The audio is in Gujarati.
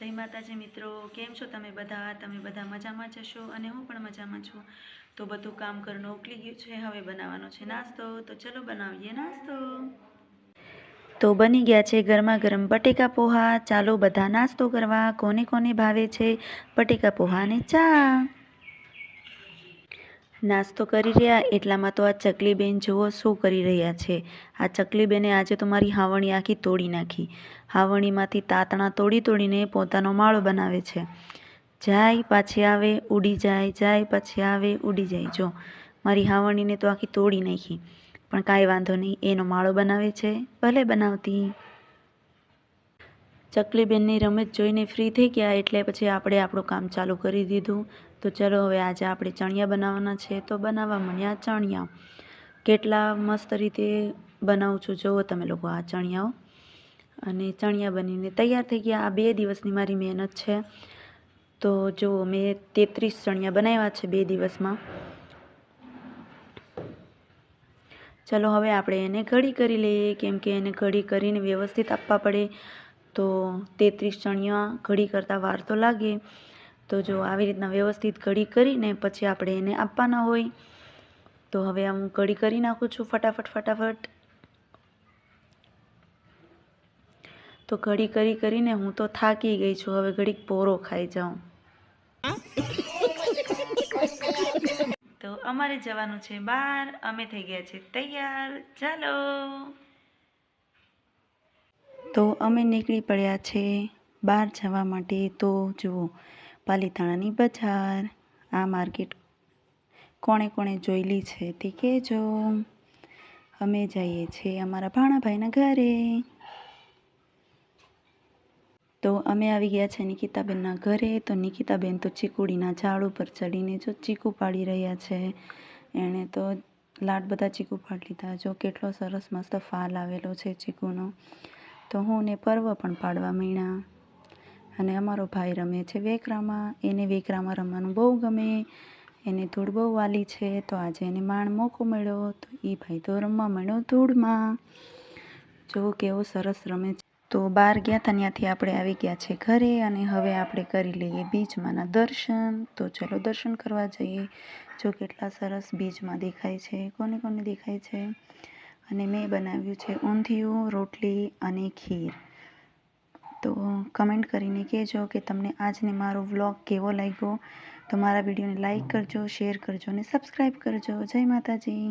જય માતાજી મિત્રો, કેમ છો તમે બધા મજામાં જશો અને હું પણ મજામાં છું। તો બધું કામ કરવાનું ઉકલી ગયું છે, હવે બનાવવાનો છે નાસ્તો। તો ચલો બનાવીએ નાસ્તો। તો બની ગયા છે ગરમા ગરમ બટેકા પોહા। ચાલો બધા નાસ્તો કરવા। કોને કોને ભાવે છે બટેકા પોહા અને ચા। નાસ્તો કરી રહ્યા એટલામાં તો આ ચકલી બેન જુઓ શું કરી રહ્યા છે। આ ચકલી બેને આજે તો મારી હાવણી આખી તોડી નાખી। હાવણીમાંથી તાતણા તોડી તોડીને પોતાનો માળો બનાવે છે। જાય પાછી આવે ઉડી જાય, જાય પાછી આવે ઉડી જાય। જો મારી હાવણીને તો આખી તોડી નાખી, પણ કાંઈ વાંધો નહીં, એનો માળો બનાવે છે, ભલે બનાવતી। ચકલી બેનની રમત જોઈને ફ્રી થઈ ગયા એટલે પછી આપણે આપણું કામ ચાલુ કરી દીધું। તો ચલો હવે આજે આપણે ચણિયા બનાવવાના છે, તો બનાવવા માંડ્યા ચણિયા। કેટલા મસ્ત રીતે બનાવું છું જુઓ તમે લોકો આ ચણિયાઓ। અને ચણિયા બનીને તૈયાર થઈ ગયા। આ 2 દિવસની મારી મહેનત છે। તો જુઓ મેં 33 ચણિયા બનાવ્યા છે 2 દિવસમાં। ચલો હવે આપણે એને ઘડી કરી લઈએ, કેમ કે એને ઘડી કરીને વ્યવસ્થિત આપવા પડે। તો 33 ચણિયા ઘડી કરતાં વાર તો લાગે। તો જો આવી રીતના વ્યવસ્થિત ઘડી કરીને પછી આપણે એને આપવાના હોય। તો હવે હું ઘડી કરી નાખું છું ફટાફટ। તો ઘડી કરીને હું તો થાકી ગઈ છું, હવે ઘડીક પોરો ખાઈ જાઉં। તો અમારે જવાનું છે બહાર, અમે થઈ ગયા છે તૈયાર, ચાલો। તો અમે નીકળી પડ્યા છે બહાર જવા માટે। તો જુઓ પાલીતાણાની બજાર, આ માર્કેટ કોણે કોણે જોયેલી છે તે કહેજો। અમે જઈએ છીએ અમારા ભાણાભાઈના ઘરે। તો અમે આવી ગયા છે નિકિતાબેનના ઘરે। તો નિકિતાબેન તો ચીકુડીના ઝાડ ઉપર ચડીને જો ચીકુ પાડી રહ્યા છે। એણે તો બધા ચીકુ પાડી લીધા। જો કેટલો સરસ મસ્ત ફાલ આવેલો છે ચીકુનો। તો હું ને પર્વ પણ પાડવા માંડ્યા। અને અમારો ભાઈ રમે છે વેકરામાં। એને વેકરામાં રમવાનું બહુ ગમે, એને ધૂળ બહુ વાલી છે। તો આજે એને મોકો મળ્યો તો એ ભાઈ તો રમવા માંડ્યો ધૂળમાં। જો કેવો સરસ રમે છે। તો બહાર ગયા હતા ત્યાંથી આપણે આવી ગયા છે ઘરે, અને હવે આપણે કરી લઈએ બીજમાંના દર્શન। તો ચલો દર્શન કરવા જઈએ। જો કેટલા સરસ બીજમાં દેખાય છે, કોને કોને દેખાય છે। અને મેં બનાવ્યું છે ઊંધિયું, રોટલી અને ખીર। તો કમેન્ટ કરીને કહેજો કે તમને આજને મારો વ્લોગ કેવો લાગ્યો। તો મારા વિડીયોને લાઈક કરજો, શેર કરજો અને સબસ્ક્રાઈબ કરજો। જય માતાજી।